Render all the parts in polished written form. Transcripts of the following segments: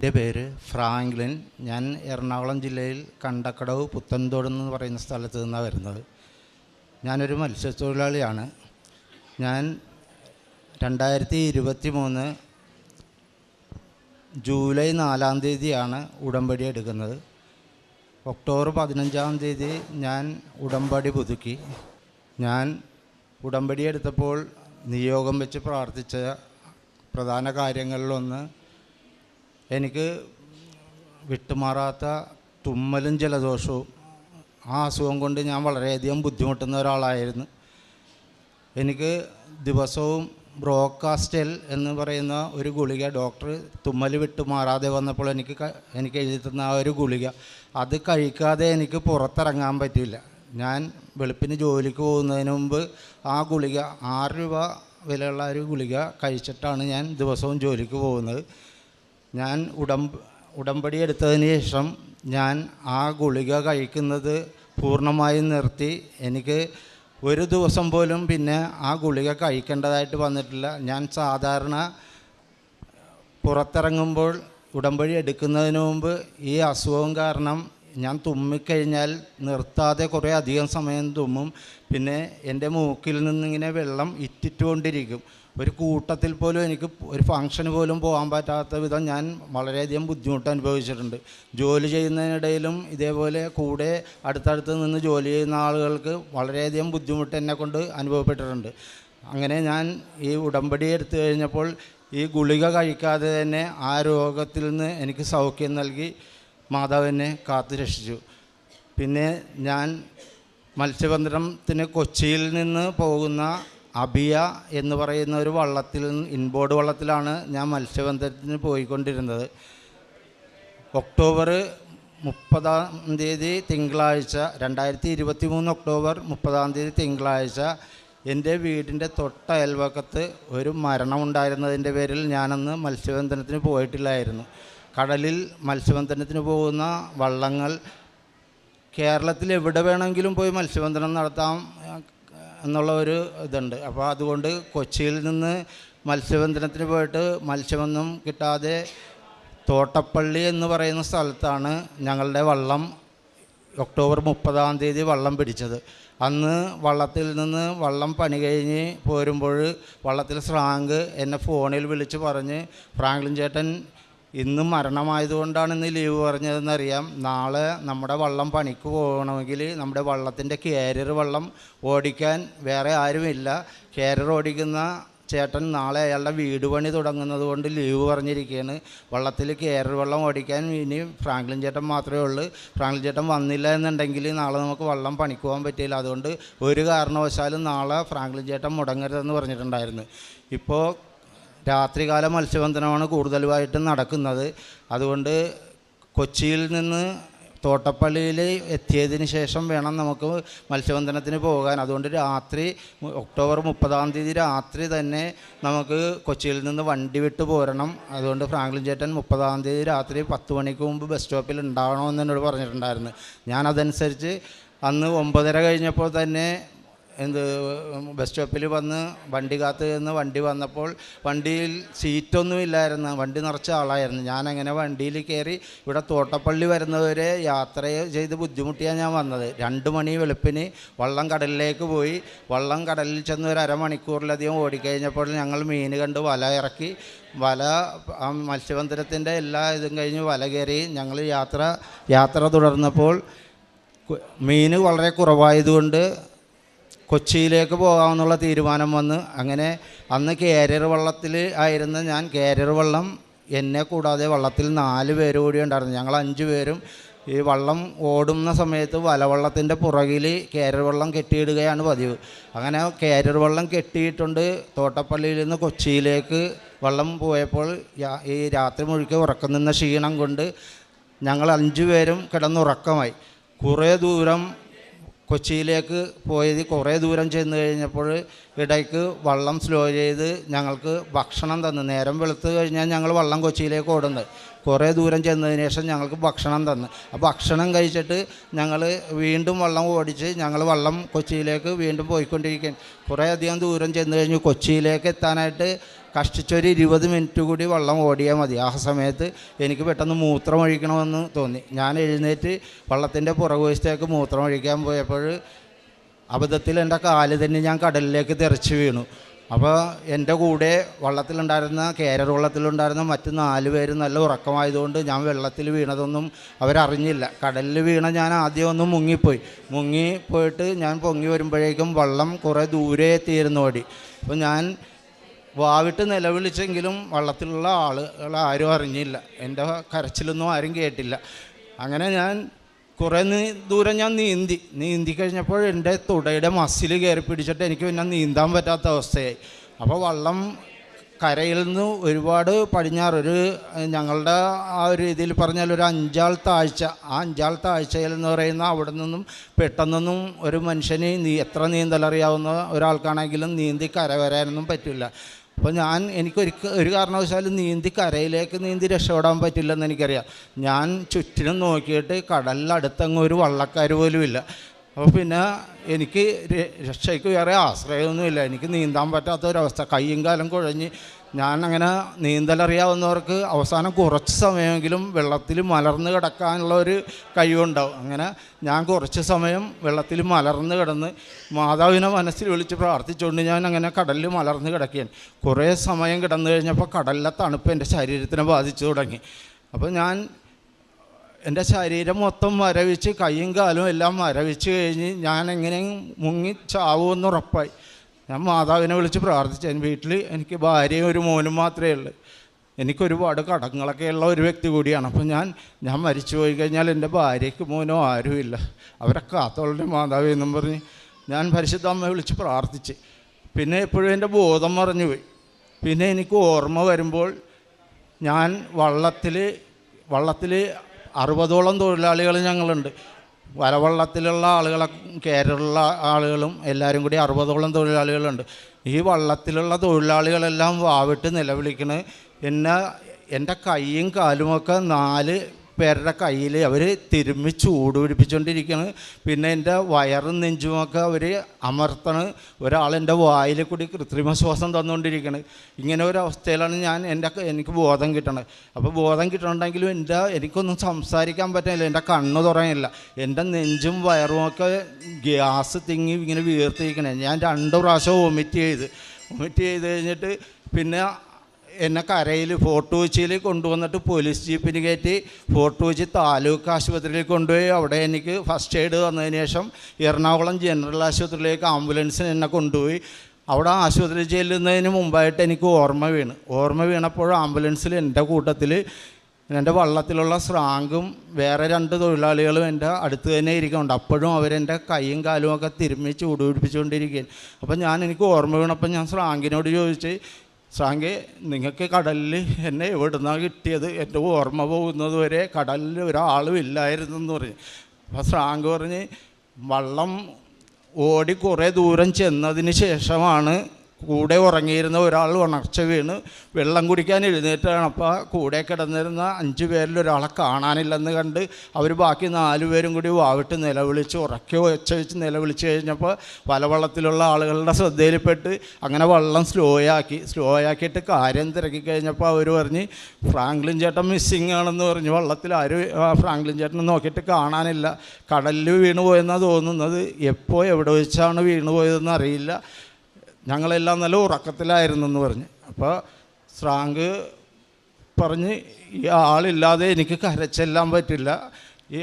എൻ്റെ പേര് ഫ്രാങ്ക്ലിൻ. ഞാൻ എറണാകുളം ജില്ലയിൽ കണ്ടക്കടവ് പുത്തൻതോട് എന്ന് പറയുന്ന സ്ഥലത്ത് നിന്നാണ് വരുന്നത്. ഞാനൊരു മത്സ്യത്തൊഴിലാളിയാണ്. ഞാൻ 2023 ജൂലൈ 4 തീയതിയാണ് ഉടമ്പടി എടുക്കുന്നത്. ഒക്ടോബർ 15 ഞാൻ ഉടമ്പടി പുതുക്കി. ഞാൻ ഉടമ്പടി എടുത്തപ്പോൾ നിയോഗം വെച്ച് പ്രാർത്ഥിച്ച പ്രധാന കാര്യങ്ങളിലൊന്ന്, എനിക്ക് വിട്ടുമാറാത്ത തുമ്മലും ജലദോഷവും, ആ അസുഖം കൊണ്ട് ഞാൻ വളരെയധികം ബുദ്ധിമുട്ടുന്ന ഒരാളായിരുന്നു. എനിക്ക് ദിവസവും ബ്രോക്കാസ്റ്റൽ എന്ന് പറയുന്ന ഒരു ഗുളിക, ഡോക്ടർ തുമ്മൽ വിട്ടുമാറാതെ വന്നപ്പോൾ എനിക്ക് എഴുതി തന്ന ആ ഒരു ഗുളിക, അത് കഴിക്കാതെ എനിക്ക് പുറത്തിറങ്ങാൻ പറ്റില്ല. ഞാൻ വെളുപ്പിന് ജോലിക്ക് പോകുന്നതിന് മുമ്പ് ആ ഗുളിക 6 രൂപ വിലയുള്ള ഒരു ഗുളിക കഴിച്ചിട്ടാണ് ഞാൻ ദിവസവും ജോലിക്ക് പോകുന്നത്. ഞാൻ ഉടമ്പടി എടുത്തതിന് ശേഷം ഞാൻ ആ ഗുളിക കഴിക്കുന്നത് പൂർണ്ണമായും നിർത്തി. എനിക്ക് ഒരു ദിവസം പോലും പിന്നെ ആ ഗുളിക കഴിക്കേണ്ടതായിട്ട് വന്നിട്ടില്ല. ഞാൻ സാധാരണ പുറത്തിറങ്ങുമ്പോൾ ഉടമ്പടി എടുക്കുന്നതിന് മുമ്പ് ഈ അസുഖം കാരണം ഞാൻ തുമ്മിക്കഴിഞ്ഞാൽ നിർത്താതെ കുറേ അധികം സമയം തുമ്മും. പിന്നെ എൻ്റെ മൂക്കിൽ നിന്നിങ്ങനെ വെള്ളം ഇറ്റിട്ടുകൊണ്ടിരിക്കും. ഒരു കൂട്ടത്തിൽ പോലും എനിക്ക് ഒരു ഫംഗ്ഷന് പോലും പോകാൻ പറ്റാത്ത വിധം ഞാൻ വളരെയധികം ബുദ്ധിമുട്ട് അനുഭവിച്ചിട്ടുണ്ട്. ജോലി ചെയ്യുന്നതിനിടയിലും ഇതേപോലെ കൂടെ അടുത്തടുത്ത് നിന്ന് ജോലി ചെയ്യുന്ന ആളുകൾക്ക് വളരെയധികം ബുദ്ധിമുട്ട് എന്നെക്കൊണ്ട് അനുഭവപ്പെട്ടിട്ടുണ്ട്. അങ്ങനെ ഞാൻ ഈ ഉടമ്പടി എടുത്തു കഴിഞ്ഞപ്പോൾ ഈ ഗുളിക കഴിക്കാതെ തന്നെ ആ രോഗത്തിൽ നിന്ന് എനിക്ക് സൗഖ്യം നൽകി മാതാവ് എന്നെ കാത്തു രക്ഷിച്ചു. പിന്നെ ഞാൻ മത്സ്യബന്ധനത്തിന് കൊച്ചിയിൽ നിന്ന് പോകുന്ന അബിയ എന്ന് പറയുന്ന ഒരു വള്ളത്തിൽ, ഇൻബോർഡ് വള്ളത്തിലാണ് ഞാൻ മത്സ്യബന്ധനത്തിന് പോയിക്കൊണ്ടിരുന്നത്. ഒക്ടോബർ 30 തിങ്കളാഴ്ച, 2023 ഒക്ടോബർ 30 തിങ്കളാഴ്ച എൻ്റെ വീടിൻ്റെ തൊട്ട അയൽവക്കത്ത് ഒരു മരണമുണ്ടായിരുന്നതിൻ്റെ പേരിൽ ഞാനന്ന് മത്സ്യബന്ധനത്തിന് പോയിട്ടില്ലായിരുന്നു. കടലിൽ മത്സ്യബന്ധനത്തിന് പോകുന്ന വള്ളങ്ങൾ കേരളത്തിൽ എവിടെ വേണമെങ്കിലും പോയി മത്സ്യബന്ധനം നടത്താം എന്നുള്ള ഒരു ഇതുണ്ട്. അപ്പോൾ അതുകൊണ്ട് കൊച്ചിയിൽ നിന്ന് മത്സ്യബന്ധനത്തിന് പോയിട്ട് മത്സ്യമൊന്നും കിട്ടാതെ തോട്ടപ്പള്ളി എന്ന് പറയുന്ന സ്ഥലത്താണ് ഞങ്ങളുടെ വള്ളം ഒക്ടോബർ 30 വള്ളം പിടിച്ചത്. അന്ന് വള്ളത്തിൽ നിന്ന് വള്ളം പണി കഴിഞ്ഞ് പോരുമ്പോൾ വള്ളത്തിൽ ശ്രാങ്ക് എന്നെ ഫോണിൽ വിളിച്ച് പറഞ്ഞ്, ഫ്രാങ്ക്ലിൻ ചേട്ടൻ ഇന്ന് മരണമായതുകൊണ്ടാണ് ഇന്ന് ലീവ് പറഞ്ഞതെന്നറിയാം. നാളെ നമ്മുടെ വള്ളം പണിക്ക് പോകണമെങ്കിൽ നമ്മുടെ വള്ളത്തിൻ്റെ കാരിയർ വള്ളം ഓടിക്കാൻ വേറെ ആരുമില്ല. കാരിയർ ഓടിക്കുന്ന ചേട്ടൻ നാളെ അയാളുടെ വീട് പണി തുടങ്ങുന്നത് കൊണ്ട് ലീവ് പറഞ്ഞിരിക്കുകയാണ്. വള്ളത്തിൽ കാരിയർ വള്ളം ഓടിക്കാൻ ഇനി ഫ്രാങ്ക്ലിൻ ചേട്ടൻ മാത്രമേ ഉള്ളൂ. ഫ്രാങ്ക്ലിൻ ചേട്ടൻ വന്നില്ല എന്നുണ്ടെങ്കിൽ നാളെ നമുക്ക് വള്ളം പണിക്ക് പോകാൻ പറ്റില്ല. അതുകൊണ്ട് ഒരു കാരണവശാലും നാളെ ഫ്രാങ്ക്ലിൻ ചേട്ടൻ മുടങ്ങരുതെന്ന് പറഞ്ഞിട്ടുണ്ടായിരുന്നു. ഇപ്പോൾ രാത്രികാല മത്സ്യബന്ധനമാണ് കൂടുതലുമായിട്ടും നടക്കുന്നത്. അതുകൊണ്ട് കൊച്ചിയിൽ നിന്ന് തോട്ടപ്പള്ളിയിൽ എത്തിയതിന് ശേഷം വേണം നമുക്ക് മത്സ്യബന്ധനത്തിന് പോകാൻ. അതുകൊണ്ട് ഒക്ടോബർ 30 രാത്രി തന്നെ നമുക്ക് കൊച്ചിയിൽ നിന്ന് വണ്ടി വിട്ട് പോരണം. അതുകൊണ്ട് ഫ്രാങ്ക്ലിൻ ചേട്ടൻ 30 രാത്രി 10 മണിക്ക് മുമ്പ് ബസ് സ്റ്റോപ്പിൽ ഉണ്ടാവണമെന്ന് എന്നോട് പറഞ്ഞിട്ടുണ്ടായിരുന്നു. ഞാനതനുസരിച്ച് അന്ന് 9:30 കഴിഞ്ഞപ്പോൾ തന്നെ ബസ് സ്റ്റോപ്പിൽ വന്ന് വണ്ടി കാത്ത് നിന്ന് വണ്ടി വന്നപ്പോൾ വണ്ടിയിൽ സീറ്റൊന്നുമില്ലായിരുന്നു. വണ്ടി നിറച്ച ആളായിരുന്നു. ഞാനങ്ങനെ വണ്ടിയിൽ കയറി ഇവിടെ തോട്ടപ്പള്ളി വരുന്നവരെ യാത്ര ചെയ്ത് ബുദ്ധിമുട്ടിയാണ് ഞാൻ വന്നത്. 2 മണി വെളുപ്പിന് വള്ളം കടലിലേക്ക് പോയി. വള്ളം കടലിൽ ചെന്ന് ഒരു അരമണിക്കൂറിലധികം ഓടിക്കഴിഞ്ഞപ്പോൾ ഞങ്ങൾ മീൻ കണ്ട് വല ഇറക്കി. മത്സ്യബന്ധനത്തിൻ്റെ എല്ലാ ഇതും കഴിഞ്ഞ് വല കയറി ഞങ്ങൾ യാത്ര തുടർന്നപ്പോൾ മീൻ വളരെ കുറവായതുകൊണ്ട് കൊച്ചിയിലേക്ക് പോകാമെന്നുള്ള തീരുമാനം വന്ന്. അങ്ങനെ അന്ന് കാരിയർ വള്ളത്തിൽ ആയിരുന്ന ഞാൻ, കാരിയർ വള്ളം എന്നെ കൂടാതെ വള്ളത്തിൽ 4 പേര് കൂടി ഉണ്ടായിരുന്നു. ഞങ്ങൾ 5 പേരും ഈ വള്ളം ഓടുന്ന സമയത്ത് വലവള്ളത്തിൻ്റെ പുറകിൽ കാരിയർ വള്ളം കെട്ടിയിടുകയാണ് പതിവ്. അങ്ങനെ കാരിയർ വള്ളം കെട്ടിയിട്ടുണ്ട്. തോട്ടപ്പള്ളിയിൽ നിന്ന് കൊച്ചിയിലേക്ക് വള്ളം പോയപ്പോൾ ഈ രാത്രി മുഴുക്കെ ഉറക്കം നിന്ന ക്ഷീണം കൊണ്ട് ഞങ്ങൾ 5 പേരും കിടന്നുറക്കമായി. കുറേ ദൂരം കൊച്ചിയിലേക്ക് പോയത്, കുറേ ദൂരം ചെന്ന് കഴിഞ്ഞപ്പോൾ ഇടയ്ക്ക് വള്ളം സ്ലോ ചെയ്ത് ഞങ്ങൾക്ക് ഭക്ഷണം തന്നു. നേരം വെളുത്ത് കഴിഞ്ഞാൽ ഞങ്ങൾ വള്ളം കൊച്ചിയിലേക്ക് ഓടുന്നത്. കുറേ ദൂരം ചെന്നതിന് ശേഷം ഞങ്ങൾക്ക് ഭക്ഷണം തന്നു. ആ ഭക്ഷണം കഴിച്ചിട്ട് ഞങ്ങൾ വീണ്ടും വള്ളം ഓടിച്ച് ഞങ്ങൾ വള്ളം കൊച്ചിയിലേക്ക് വീണ്ടും പോയിക്കൊണ്ടിരിക്കുകയും കുറേ അധികം ദൂരം ചെന്ന് കഴിഞ്ഞ് കൊച്ചിയിലേക്ക് എത്താനായിട്ട് കഷ്ടിച്ചൊരു 20 മിനിറ്റ് കൂടി വെള്ളം ഓടിയാൽ മതി. ആ സമയത്ത് എനിക്ക് പെട്ടെന്ന് മൂത്രം ഒഴിക്കണമെന്ന് തോന്നി. ഞാൻ എഴുന്നേറ്റ് വള്ളത്തിൻ്റെ പുറകുവശത്തേക്ക് മൂത്രം ഒഴിക്കാൻ പോയപ്പോൾ അബദ്ധത്തിൽ എൻ്റെ കാല് തന്നെ ഞാൻ കടലിലേക്ക് തെറിച്ച് വീണു. അപ്പോൾ എൻ്റെ കൂടെ വള്ളത്തിലുണ്ടായിരുന്ന വള്ളത്തിലുണ്ടായിരുന്ന മറ്റ് 4 പേര് നല്ല ഉറക്കമായതുകൊണ്ട് ഞാൻ വെള്ളത്തിൽ വീണതൊന്നും അവരറിഞ്ഞില്ല. കടലിൽ വീണ ഞാൻ ആദ്യം ഒന്ന് മുങ്ങിപ്പോയിട്ട് ഞാൻ പൊങ്ങി വരുമ്പോഴേക്കും വള്ളം കുറേ ദൂരെ എത്തിയിരുന്നു ഓടി. അപ്പോൾ ഞാൻ വാവിട്ട് നിലവിളിച്ചെങ്കിലും വള്ളത്തിലുള്ള ആളുകൾ ആരും അറിഞ്ഞില്ല. എൻ്റെ കരച്ചിലൊന്നും ആരും കേട്ടില്ല. അങ്ങനെ ഞാൻ കുറേ ദൂരം ഞാൻ നീന്തി കഴിഞ്ഞപ്പോൾ എൻ്റെ തുടയുടെ മസിൽ കയറി പിടിച്ചിട്ട് എനിക്ക് പിന്നെ നീന്താൻ പറ്റാത്ത അവസ്ഥയായി. അപ്പോൾ വള്ളം കരയിൽ നിന്ന് ഒരുപാട് പടിഞ്ഞാറ് ഞങ്ങളുടെ ആ ഒരു രീതിയിൽ പറഞ്ഞാൽ ഒരു 5 ആൾ താഴ്ച, ആ 5 ആൾ താഴ്ചയിൽ എന്ന് പറയുന്ന അവിടെ നിന്നും പെട്ടെന്നൊന്നും ഒരു മനുഷ്യന് എത്ര നീന്തലറിയാവുന്ന ഒരാൾക്കാണെങ്കിലും നീന്തി കര വരാനൊന്നും പറ്റില്ല. അപ്പോൾ ഒരു കാരണവശാലും കരയിലേക്ക് നീന്തി രക്ഷപ്പെടാൻ പറ്റില്ലെന്ന് എനിക്കറിയാം. ഞാൻ ചുറ്റിനും നോക്കിയിട്ട് കടലിലടുത്തങ്ങ് ഒരു വള്ളക്കാർ പോലും ഇല്ല. അപ്പോൾ പിന്നെ എനിക്ക് രക്ഷയ്ക്ക് വേറെ ആശ്രയമൊന്നുമില്ല. എനിക്ക് നീന്താൻ പറ്റാത്തൊരവസ്ഥ, കയ്യും കാലം കുഴഞ്ഞ് ഞാനങ്ങനെ നീന്തലറിയാവുന്നവർക്ക് അവസാനം കുറച്ച് സമയമെങ്കിലും വെള്ളത്തിൽ മലർന്ന് കിടക്കാനുള്ള ഒരു കഴിവുണ്ടാവും. അങ്ങനെ ഞാൻ കുറച്ച് സമയം വെള്ളത്തിൽ മലർന്ന് കിടന്ന് മാതാവിനെ മനസ്സിൽ വിളിച്ച് പ്രാർത്ഥിച്ചുകൊണ്ട് ഞാൻ അങ്ങനെ കടലിൽ മലർന്ന് കിടക്കുകയാണ്. കുറേ സമയം കിടന്നു കഴിഞ്ഞപ്പോൾ കടലിലെ തണുപ്പ് എൻ്റെ ശരീരത്തിനെ ബാധിച്ചു തുടങ്ങി. അപ്പോൾ എൻ്റെ ശരീരം മൊത്തം മരവിച്ച് കൈയും കാലും എല്ലാം മരവിച്ച് കഴിഞ്ഞ് ഞാൻ എങ്ങനെയും മുങ്ങി ചാവുമെന്ന് ഉറപ്പായി. ഞാൻ മാതാവിനെ വിളിച്ച് പ്രാർത്ഥിച്ചു. വീട്ടിൽ എനിക്ക് ഭാര്യയും ഒരു മോനും മാത്രമേ ഉള്ളൂ. എനിക്കൊരുപാട് കടങ്ങളൊക്കെ ഉള്ള ഒരു വ്യക്തി കൂടിയാണ്. അപ്പോൾ ഞാൻ മരിച്ചു പോയി കഴിഞ്ഞാൽ എൻ്റെ ഭാര്യയ്ക്ക് മോനോ ആരുമില്ല, അവരെ കാത്തോളുടെ മാതാവ് എന്നും പറഞ്ഞ് ഞാൻ പരിശുദ്ധ അമ്മയെ വിളിച്ച് പ്രാർത്ഥിച്ച്. പിന്നെ എപ്പോഴും എൻ്റെ ബോധം മറഞ്ഞു പോയി. പിന്നെ എനിക്ക് ഓർമ്മ വരുമ്പോൾ ഞാൻ വള്ളത്തിൽ 60ഓളം തൊഴിലാളികൾ ഞങ്ങളുണ്ട്. വലവള്ളത്തിലുള്ള ആളുകളെ കേരള ആളുകളും എല്ലാവരും കൂടി 60ഓളം തൊഴിലാളികളുണ്ട്. ഈ വള്ളത്തിലുള്ള തൊഴിലാളികളെല്ലാം വാവിട്ട് നിലവിളിക്കണ്. എൻ്റെ കൈയും കാലുമൊക്കെ 4 പേരുടെ കയ്യിൽ അവർ തിരുമ്മി ചൂട് പിടിപ്പിച്ചുകൊണ്ടിരിക്കുകയാണ്. പിന്നെ എൻ്റെ വയറും നെഞ്ചുമൊക്കെ അവർ അമർത്തണ്. ഒരാളെൻ്റെ വായിൽ കൂടി കൃത്രിമ ശ്വാസം തന്നുകൊണ്ടിരിക്കുകയാണ്. ഇങ്ങനെ ഒരു അവസ്ഥയിലാണ് എനിക്ക് ബോധം കിട്ടണത്. അപ്പോൾ ബോധം കിട്ടണമെങ്കിലും എനിക്കൊന്നും സംസാരിക്കാൻ പറ്റില്ല. എൻ്റെ കണ്ണ് തുറയില്ല. എൻ്റെ നെഞ്ചും വയറുമൊക്കെ ഗ്യാസ് തിങ്ങി ഇങ്ങനെ വീർത്തിരിക്കണേ. ഞാൻ 2 പ്രാവശ്യം വൊമിറ്റ് ചെയ്ത് കഴിഞ്ഞിട്ട് പിന്നെ എന്നെ കരയിൽ ഫോർട്ട് കൊച്ചിയിൽ കൊണ്ടുവന്നിട്ട് പോലീസ് ജീപ്പിന് കയറ്റി ഫോർട്ട് കൊച്ചി താലൂക്ക് ആശുപത്രിയിൽ കൊണ്ടുപോയി. അവിടെ എനിക്ക് ഫസ്റ്റ് എയ്ഡ് വന്നതിന് ശേഷം എറണാകുളം ജനറൽ ആശുപത്രിയിലേക്ക് ആംബുലൻസിന് എന്നെ കൊണ്ടുപോയി. അവിടെ ആശുപത്രി ചെല്ലുന്നതിന് മുമ്പായിട്ട് എനിക്ക് ഓർമ്മ വീണപ്പോൾ ആംബുലൻസിൽ എൻ്റെ കൂട്ടത്തിൽ എൻ്റെ വള്ളത്തിലുള്ള സ്രാങ്കും വേറെ 2 തൊഴിലാളികളും എൻ്റെ അടുത്ത് തന്നെ ഇരിക്കുന്നുണ്ട്. അപ്പോഴും അവരെൻ്റെ കൈയും കാലും ഒക്കെ തിരുമ്മി ചൂട് പിടിപ്പിച്ചുകൊണ്ടിരിക്കുകയാണ്. അപ്പം എനിക്ക് ഓർമ്മ വീണപ്പോൾ ഞാൻ സ്രാങ്കിനോട് ചോദിച്ച്, സ്രാങ്കെ, നിങ്ങൾക്ക് കടലിൽ എന്നെ എവിടുന്നാണ് കിട്ടിയത്? എൻ്റെ ഓർമ്മ പോകുന്നത് വരെ കടലിൽ ഒരാളും ഇല്ലായിരുന്നു എന്ന് പറഞ്ഞു. അപ്പോൾ സ്രാങ്ക് പറഞ്ഞ്, വള്ളം ഓടി കുറേ ദൂരം ചെന്നതിന് ശേഷമാണ് കൂടെ ഉറങ്ങിയിരുന്ന ഒരാൾ ഉണർച്ച വീണ് വെള്ളം കുടിക്കാൻ എഴുന്നേറ്റാണ്. അപ്പോൾ കൂടെ കിടന്നിരുന്ന 5 പേരിൽ ഒരാളെ കാണാനില്ലെന്ന് കണ്ട് അവർ ബാക്കി 4 പേരും കൂടി വാവിട്ട് നിലവിളിച്ച് ഉറക്കെ ഒച്ച വെച്ച് നിലവിളിച്ച് കഴിഞ്ഞപ്പോൾ വലവള്ളത്തിലുള്ള ആളുകളുടെ ശ്രദ്ധയിൽപ്പെട്ട് അങ്ങനെ വള്ളം സ്ലോ ആക്കിയിട്ട് കാര്യം തിരക്കി കഴിഞ്ഞപ്പോൾ അവർ പറഞ്ഞ് ഫ്രാങ്ക്ലിൻ ചേട്ടൻ മിസ്സിങ് ആണെന്ന് പറഞ്ഞു. വള്ളത്തിൽ ആരും ഫ്രാങ്ക്ലിൻ ചേട്ടനെ നോക്കിയിട്ട് കാണാനില്ല, കടലിൽ വീണു പോയെന്നാണ് തോന്നുന്നത്. എപ്പോൾ എവിടെ വെച്ചാണ് വീണു പോയതെന്ന് അറിയില്ല, ഞങ്ങളെല്ലാം നല്ല ഉറക്കത്തിലായിരുന്നെന്ന് പറഞ്ഞ്. അപ്പോൾ സ്രാങ്ക് പറഞ്ഞ്, ഈ ആളില്ലാതെ എനിക്ക് കരച്ചെല്ലാൻ പറ്റില്ല. ഈ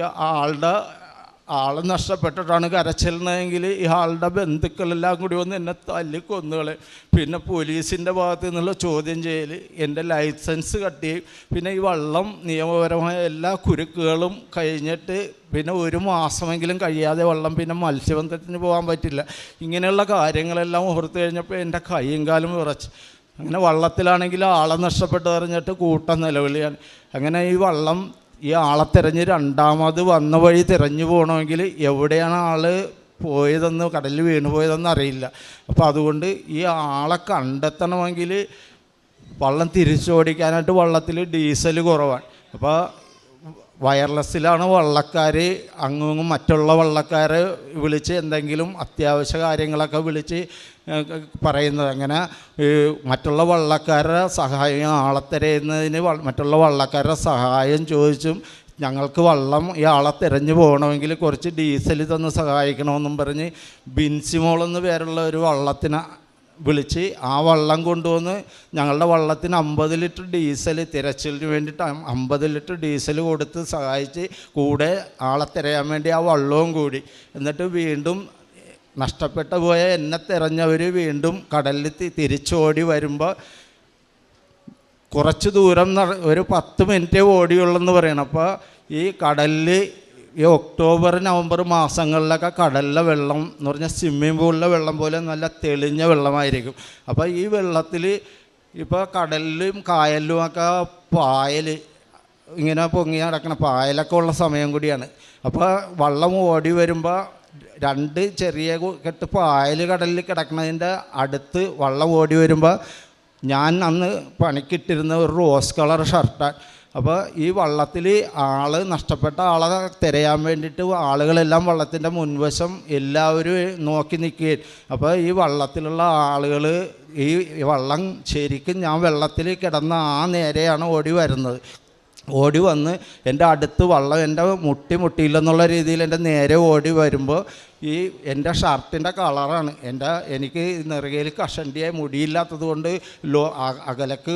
ആൾ നഷ്ടപ്പെട്ടിട്ടാണ് കരച്ചെല്ലുന്നതെങ്കിൽ ഈ ആളുടെ ബന്ധുക്കളെല്ലാം കൂടി വന്ന് എന്നെ തല്ലിക്കൊന്നുകളെ. പിന്നെ പോലീസിൻ്റെ ഭാഗത്തു നിന്നുള്ള ചോദ്യം ചെയ്യൽ, എൻ്റെ ലൈസൻസ് കട്ട് ചെയ്യും. പിന്നെ ഈ വള്ളം നിയമപരമായ എല്ലാ കുരുക്കുകളും കഴിഞ്ഞിട്ട് പിന്നെ 1 മാസമെങ്കിലും കഴിയാതെ വള്ളം പിന്നെ മത്സ്യബന്ധനത്തിന് പോകാൻ പറ്റില്ല. ഇങ്ങനെയുള്ള കാര്യങ്ങളെല്ലാം ഓർത്ത് കഴിഞ്ഞപ്പോൾ എൻ്റെ കൈയും കാലും വിറച്ച്. അങ്ങനെ വള്ളത്തിലാണെങ്കിൽ ആളെ നഷ്ടപ്പെട്ട് പറഞ്ഞിട്ട് കൂട്ടം നിലവിളിയാണ്. അങ്ങനെ ഈ ആളെ തിരഞ്ഞ് 2ാമത് വന്ന വഴി തിരഞ്ഞു പോകണമെങ്കിൽ എവിടെയാണ് ആൾ പോയതെന്ന്, കടലിൽ വീണു പോയതെന്ന് അറിയില്ല. അപ്പോൾ അതുകൊണ്ട് ഈ ആളെ കണ്ടെത്തണമെങ്കിൽ വള്ളം തിരിച്ചോടിക്കാനായിട്ട് വള്ളത്തിൽ ഡീസൽ കുറവാണ്. അപ്പോൾ വയർലെസ്സിലാണ് വള്ളക്കാർ അങ്ങും മറ്റുള്ള വള്ളക്കാരെ വിളിച്ച് എന്തെങ്കിലും അത്യാവശ്യ കാര്യങ്ങളൊക്കെ വിളിച്ച് പറയുന്നത്. അങ്ങനെ മറ്റുള്ള വള്ളക്കാരുടെ സഹായം, ആളെ തിരയുന്നതിന് മറ്റുള്ള വള്ളക്കാരുടെ സഹായം ചോദിച്ചും ഞങ്ങൾക്ക് വള്ളം ഈ ആളെ തിരഞ്ഞു പോകണമെങ്കിൽ കുറച്ച് ഡീസൽ തന്ന് സഹായിക്കണമെന്നും പറഞ്ഞ് ബിൻസിമോളെന്ന് പേരുള്ള ഒരു വള്ളത്തിനെ വിളിച്ച് ആ വള്ളം കൊണ്ടുവന്ന് ഞങ്ങളുടെ വള്ളത്തിന് 50 ലിറ്റർ ഡീസൽ തിരച്ചിലിന് വേണ്ടിയിട്ട് 50 ലിറ്റർ ഡീസൽ കൊടുത്ത് സഹായിച്ച് കൂടെ ആളെ തിരയാൻ വേണ്ടി ആ വള്ളവും കൂടി. എന്നിട്ട് വീണ്ടും നഷ്ടപ്പെട്ടു പോയ എന്നെ തിരഞ്ഞവർ വീണ്ടും കടലിൽ തിരിച്ചോടി വരുമ്പോൾ കുറച്ച് ദൂരം ഒരു 10 മിനിറ്റേ ഓടിയുള്ളെന്ന് പറയണം. അപ്പോൾ ഈ കടലിൽ ഈ ഒക്ടോബർ നവംബർ മാസങ്ങളിലൊക്കെ കടലിലെ വെള്ളം എന്ന് പറഞ്ഞാൽ സ്വിമ്മിംഗ് പൂളിലെ വെള്ളം പോലെ നല്ല തെളിഞ്ഞ വെള്ളമായിരിക്കും. അപ്പോൾ ഈ വെള്ളത്തിൽ ഇപ്പോൾ കടലിലും കായലിലുമൊക്കെ പായൽ ഇങ്ങനെ പൊങ്ങി നടക്കണ പായലൊക്കെ ഉള്ള സമയം കൂടിയാണ്. അപ്പോൾ വള്ളം ഓടി വരുമ്പോൾ 2 ചെറിയ കെട്ട് പായൽ കടലിൽ കിടക്കുന്നതിൻ്റെ അടുത്ത് വള്ളം ഓടി വരുമ്പോൾ ഞാൻ അന്ന് പണിക്കിട്ടിരുന്ന ഒരു റോസ് കളർ ഷർട്ടാണ്. അപ്പോൾ ഈ വള്ളത്തിൽ നഷ്ടപ്പെട്ട ആളെ തിരയാൻ വേണ്ടിയിട്ട് ആളുകളെല്ലാം വള്ളത്തിൻ്റെ മുൻവശം എല്ലാവരും നോക്കി നിൽക്കുകയും, അപ്പോൾ ഈ വള്ളത്തിലുള്ള ആളുകൾ ഈ വള്ളം ശരിക്കും ഞാൻ വെള്ളത്തിൽ കിടന്ന ആ നേരെയാണ് ഓടി വരുന്നത്. ഓടി വന്ന് എൻ്റെ അടുത്ത് വള്ളം എൻ്റെ മുട്ടിയില്ലെന്നുള്ള രീതിയിൽ എൻ്റെ നേരെ ഓടി വരുമ്പോൾ ഈ എൻ്റെ ഷർട്ടിൻ്റെ കളറാണ് എനിക്ക് നെറുകയിൽ കഷണ്ടിയായി മുടിയില്ലാത്തത് കൊണ്ട് അകലക്ക്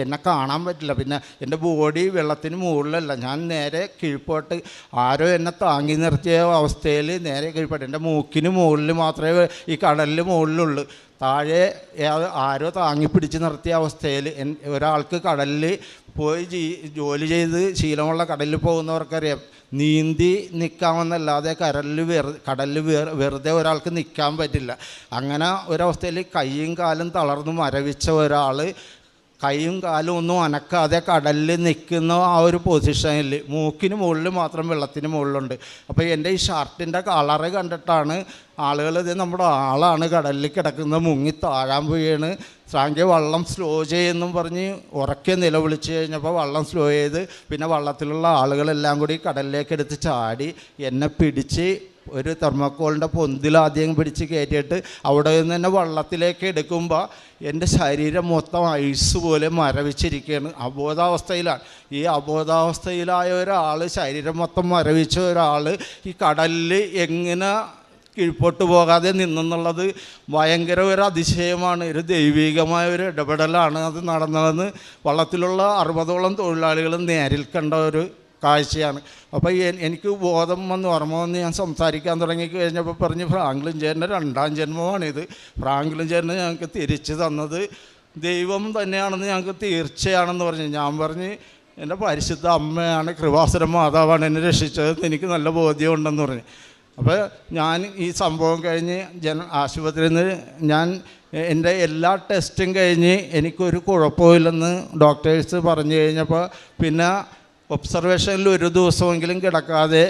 എന്നെ കാണാൻ പറ്റില്ല. പിന്നെ എൻ്റെ ബോഡി വെള്ളത്തിന് മുകളിലല്ല, ഞാൻ നേരെ കീഴ്പോട്ട് ആരോ എന്നെ താങ്ങി നിർത്തിയ അവസ്ഥയിൽ നേരെ കീഴ്പോട്ട് എൻ്റെ മൂക്കിന് മുകളിൽ മാത്രമേ ഈ കടലിൽ മുകളിലുള്ളൂ. താഴെ ആരോ താങ്ങി പിടിച്ച് നിർത്തിയ അവസ്ഥയിൽ ഒരാൾക്ക് കടലിൽ പോയി ജോലി ചെയ്ത് ശീലമുള്ള കടലിൽ പോകുന്നവർക്കറിയാം, നീന്തി നിൽക്കാമെന്നല്ലാതെ കടലിൽ വെറുതെ ഒരാൾക്ക് നിൽക്കാൻ പറ്റില്ല. അങ്ങനെ ഒരവസ്ഥയിൽ കൈയും കാലും തളർന്ന് മരവിച്ച ഒരാൾ കൈയും കാലും ഒന്നും അനക്കാതെ കടലിൽ നിൽക്കുന്ന ആ ഒരു പൊസിഷനിൽ മൂക്കിന് മുകളിൽ മാത്രം വെള്ളത്തിന് മുകളിലുണ്ട്. അപ്പോൾ എൻ്റെ ഈ ഷർട്ടിൻ്റെ കളറ് കണ്ടിട്ടാണ് ആളുകൾ ഇത് നമ്മുടെ ആളാണ് കടലിൽ കിടക്കുന്നത്, മുങ്ങി താഴാൻ പോയാണ്, സാങ്കേ വള്ളം സ്ലോ ചെയ്യുമെന്നും പറഞ്ഞ് ഉറക്കെ നിലവിളിച്ച് കഴിഞ്ഞപ്പോൾ വള്ളം സ്ലോ ചെയ്ത് പിന്നെ വള്ളത്തിലുള്ള ആളുകളെല്ലാം കൂടി കടലിലേക്ക് എടുത്ത് ചാടി എന്നെ പിടിച്ച് ഒരു തെർമോക്കോളിൻ്റെ പൊന്തിലാദ്യം പിടിച്ച് കയറ്റിയിട്ട് അവിടെ നിന്ന് തന്നെ വള്ളത്തിലേക്ക് എടുക്കുമ്പോൾ എൻ്റെ ശരീരം മൊത്തം ഐസ് പോലെ മരവിച്ചിരിക്കുകയാണ്, അബോധാവസ്ഥയിലാണ്. ഈ അബോധാവസ്ഥയിലായ ഒരാൾ, ശരീരം മൊത്തം മരവിച്ച ഒരാൾ ഈ കടലിൽ എങ്ങനെ കീഴ്പോട്ട് പോകാതെ നിന്നെന്നുള്ളത് ഭയങ്കര ഒരു അതിശയമാണ്, ഒരു ദൈവികമായ ഒരു ഇടപെടലാണ് അത് നടന്നതെന്ന് വള്ളത്തിലുള്ള 60ഓളം തൊഴിലാളികളും നേരിൽ കണ്ട ഒരു കാഴ്ചയാണ്. അപ്പോൾ എനിക്ക് ബോധം വന്ന് ഓർമ്മ വന്ന് ഞാൻ സംസാരിക്കാൻ തുടങ്ങി കഴിഞ്ഞപ്പോൾ പറഞ്ഞ് ഫ്രാങ്ക്ലിൻ ചേട്ടൻ്റെ 2ാം ജന്മമാണിത്, ഫ്രാങ്ക്ലിൻ ചേട്ടനെ ഞങ്ങൾക്ക് തിരിച്ചു തന്നത് ദൈവം തന്നെയാണെന്ന് ഞങ്ങൾക്ക് തീർച്ചയാണെന്ന് പറഞ്ഞു. ഞാൻ പറഞ്ഞ് എൻ്റെ പരിശുദ്ധ അമ്മയാണ്, കൃപാസന മാതാവാണ് എന്നെ രക്ഷിച്ചതെന്ന് എനിക്ക് നല്ല ബോധ്യമുണ്ടെന്ന് പറഞ്ഞു. അപ്പോൾ ഞാൻ ഈ സംഭവം കഴിഞ്ഞ് ആശുപത്രിയിൽ നിന്ന് ഞാൻ എൻ്റെ എല്ലാ ടെസ്റ്റും കഴിഞ്ഞ് എനിക്കൊരു കുഴപ്പമില്ലെന്ന് ഡോക്ടേഴ്സ് പറഞ്ഞു കഴിഞ്ഞപ്പോൾ പിന്നെ ഒബ്സർവേഷനിൽ ഒരു ദിവസമെങ്കിലും കിടക്കാതെ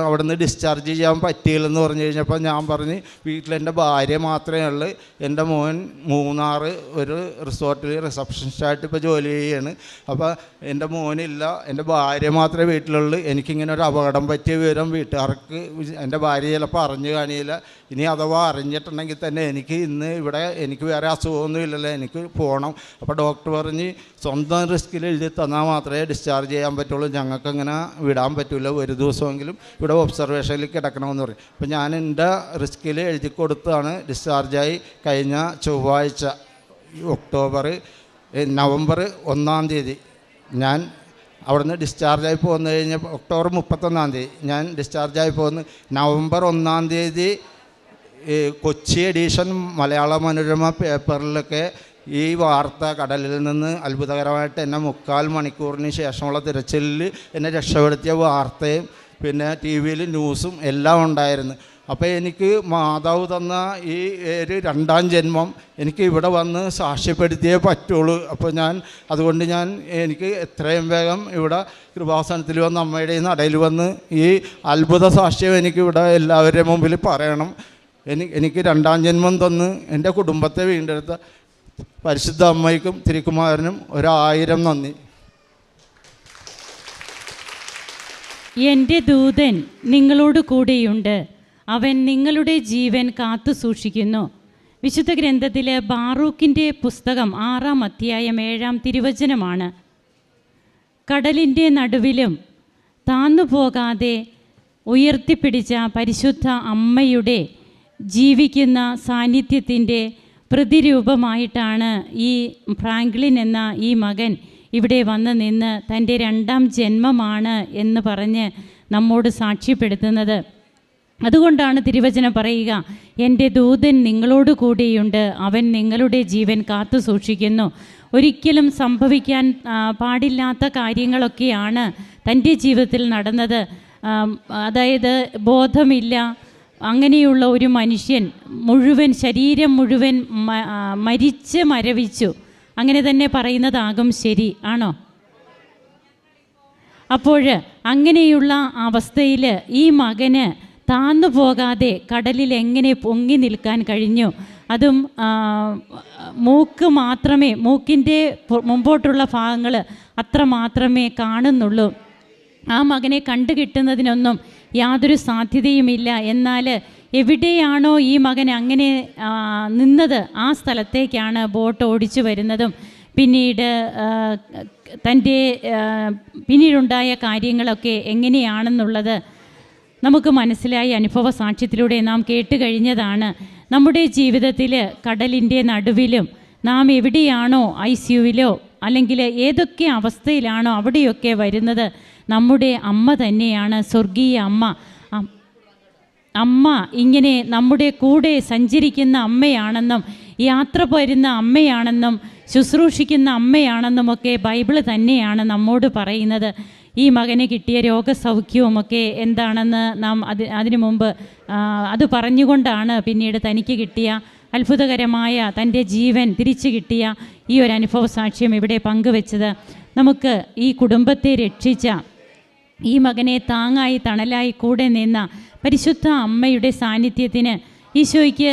അവിടുന്ന് ഡിസ്ചാർജ് ചെയ്യാൻ പറ്റിയില്ലെന്ന് പറഞ്ഞു കഴിഞ്ഞപ്പോൾ ഞാൻ പറഞ്ഞ് വീട്ടിലെൻ്റെ ഭാര്യ മാത്രമേ ഉള്ളൂ, എൻ്റെ മോൻ മൂന്നാറ് ഒരു റിസോർട്ടിൽ റിസപ്ഷനിസ്റ്റായിട്ട് ഇപ്പോൾ ജോലി ചെയ്യാണ്. അപ്പോൾ എൻ്റെ മോനില്ല, എൻ്റെ ഭാര്യ മാത്രമേ വീട്ടിലുള്ളൂ. എനിക്കിങ്ങനെ ഒരു അപകടം പറ്റിയ വിവരം വീട്ടുകാർക്ക് എൻ്റെ ഭാര്യ ചിലപ്പോൾ അറിഞ്ഞു കാണിയില്ല. ഇനി അഥവാ അറിഞ്ഞിട്ടുണ്ടെങ്കിൽ തന്നെ എനിക്ക് വേറെ അസുഖമൊന്നും ഇല്ലല്ലോ, എനിക്ക് പോകണം. അപ്പോൾ ഡോക്ടർ പറഞ്ഞ് സ്വന്തം റിസ്കിൽ എഴുതി തന്നാൽ മാത്രമേ ഡിസ്ചാർജ് ചെയ്യാൻ പറ്റുള്ളൂ, ഞങ്ങൾക്കങ്ങനെ വിടാൻ പറ്റില്ല, ഒരു ദിവസമെങ്കിലും ഇവിടെ ഒബ്സർവേഷനിൽ കിടക്കണമെന്ന് പറയും. അപ്പോൾ ഞാൻ എൻ്റെ റിസ്കിൽ എഴുതി കൊടുത്താണ് ഡിസ്ചാർജായി. കഴിഞ്ഞ ചൊവ്വാഴ്ച നവംബർ 1-ാം തീയതി ഞാൻ അവിടുന്ന് ഡിസ്ചാർജായി പോന്നു കഴിഞ്ഞപ്പോൾ ഒക്ടോബർ 31-ാം തീയതി ഞാൻ ഡിസ്ചാർജായി പോന്ന്. നവംബർ 1-ാം തീയതി കൊച്ചി എഡീഷൻ മലയാള മനോരമ പേപ്പറിലൊക്കെ ഈ വാർത്ത, കടലിൽ നിന്ന് അത്ഭുതകരമായിട്ട് എന്നെ 3/4 മണിക്കൂറിന് ശേഷമുള്ള തിരച്ചിലിൽ എന്നെ രക്ഷപ്പെടുത്തിയ വാർത്തയും പിന്നെ TV-യിൽ ന്യൂസും എല്ലാം ഉണ്ടായിരുന്നു. അപ്പോൾ എനിക്ക് മാതാവ് തന്ന ഈ ഒരു 2-ാം ജന്മം എനിക്ക് ഇവിടെ വന്ന് സാക്ഷ്യപ്പെടുത്തിയേ പറ്റുള്ളൂ. അപ്പോൾ അതുകൊണ്ട് എനിക്ക് എത്രയും വേഗം ഇവിടെ കൃപാസനത്തിൽ വന്ന് അമ്മയുടെ നടയിൽ വന്ന് ഈ അത്ഭുത സാക്ഷ്യം എനിക്കിവിടെ എല്ലാവരുടെയും മുമ്പിൽ പറയണം. എനിക്ക് 2-ാം ജന്മം തന്ന് എൻ്റെ കുടുംബത്തെ വീണ്ടെടുത്ത പരിശുദ്ധ അമ്മയ്ക്കും തിരുക്കുമാരനും 1000 നന്ദി. എൻ്റെ ദൂതൻ നിങ്ങളോട് കൂടെയുണ്ട്, അവൻ നിങ്ങളുടെ ജീവൻ കാത്തു സൂക്ഷിക്കുന്നു. വിശുദ്ധ ഗ്രന്ഥത്തിൽ ബാറൂക്കിൻ്റെ പുസ്തകം 6-ാം അധ്യായം 7-ാം തിരുവചനമാണ്. കടലിൻ്റെ നടുവിലും താന്നുപോകാതെ ഉയർത്തിപ്പിടിച്ച പരിശുദ്ധ അമ്മയുടെ ജീവിക്കുന്ന സാന്നിധ്യത്തിൻ്റെ പ്രതിരൂപമായിട്ടാണ് ഈ ഫ്രാങ്ക്ലിൻ എന്ന ഈ മകൻ ഇവിടെ വന്ന് നിന്ന് തൻ്റെ 2ാം ജന്മമാണ് എന്ന് പറഞ്ഞ് നമ്മോട് സാക്ഷ്യപ്പെടുത്തുന്നത്. അതുകൊണ്ടാണ് തിരുവചനം പറയുക, എൻ്റെ ദൂതൻ നിങ്ങളോട് കൂടെയുണ്ട്, അവൻ നിങ്ങളുടെ ജീവൻ കാത്തു സൂക്ഷിക്കുന്നു. ഒരിക്കലും സംഭവിക്കാൻ പാടില്ലാത്ത കാര്യങ്ങളൊക്കെയാണ് തൻ്റെ ജീവിതത്തിൽ നടന്നത്. അതായത് ബോധമില്ല, അങ്ങനെയുള്ള ഒരു മനുഷ്യൻ മുഴുവൻ ശരീരം മുഴുവൻ മരിച്ച് മരവിച്ചു, അങ്ങനെ തന്നെ പറയുന്നതാകും ശരി, ആണോ? അപ്പോൾ അങ്ങനെയുള്ള അവസ്ഥയിൽ ഈ മകന് താന്നു പോകാതെ കടലിൽ എങ്ങനെ പൊങ്ങി നിൽക്കാൻ കഴിഞ്ഞു? അതും മൂക്ക് മാത്രമേ, മൂക്കിൻ്റെ മുമ്പോട്ടുള്ള ഭാഗങ്ങൾ അത്ര മാത്രമേ കാണുന്നുള്ളൂ. ആ മകനെ കണ്ടു കിട്ടുന്നതിനൊന്നും യാതൊരു സാധ്യതയുമില്ല. എന്നാൽ എവിടെയാണോ ഈ മകൻ അങ്ങനെ നിന്നത് ആ സ്ഥലത്തേക്കാണ് ബോട്ട് ഓടിച്ചു വരുന്നതും പിന്നീട് തൻ്റെ പിന്നീടുണ്ടായ കാര്യങ്ങളൊക്കെ എങ്ങനെയാണെന്നുള്ളത് നമുക്ക് മനസ്സിലായി. അനുഭവ സാക്ഷ്യത്തിലൂടെ നാം കേട്ട് കഴിഞ്ഞതാണ്. നമ്മുടെ ജീവിതത്തിൽ കടലിൻ്റെ നടുവിലും നാം എവിടെയാണോ ICUവിലോ അല്ലെങ്കിൽ ഏതൊക്കെ അവസ്ഥയിലാണോ അവിടെയൊക്കെ വരുന്നത് നമ്മുടെ അമ്മ തന്നെയാണ്, സ്വർഗീയ അമ്മ. അമ്മ ഇങ്ങനെ നമ്മുടെ കൂടെ സഞ്ചരിക്കുന്ന അമ്മയാണെന്നും യാത്ര പോരുന്ന അമ്മയാണെന്നും ശുശ്രൂഷിക്കുന്ന അമ്മയാണെന്നുമൊക്കെ ബൈബിള് തന്നെയാണ് നമ്മോട് പറയുന്നത്. ഈ മകന് കിട്ടിയ രോഗസൗഖ്യവുമൊക്കെ എന്താണെന്ന് നാം അതിനു മുമ്പ് അത് പറഞ്ഞുകൊണ്ടാണ് പിന്നീട് തനിക്ക് കിട്ടിയ അത്ഭുതകരമായ തൻ്റെ ജീവൻ തിരിച്ചു കിട്ടിയ ഈ ഒരു അനുഭവ സാക്ഷ്യം ഇവിടെ പങ്കുവെച്ചത്. നമുക്ക് ഈ കുടുംബത്തെ രക്ഷിച്ച, ഈ മകനെ താങ്ങായി തണലായി കൂടെ നിന്ന പരിശുദ്ധ അമ്മയുടെ സാന്നിധ്യത്തിന് ഈശോയ്ക്ക്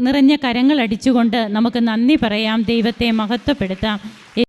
നിറഞ്ഞ കരങ്ങൾ അടിച്ചുകൊണ്ട് നമുക്ക് നന്ദി പറയാം, ദൈവത്തെ മഹത്വപ്പെടുത്താം.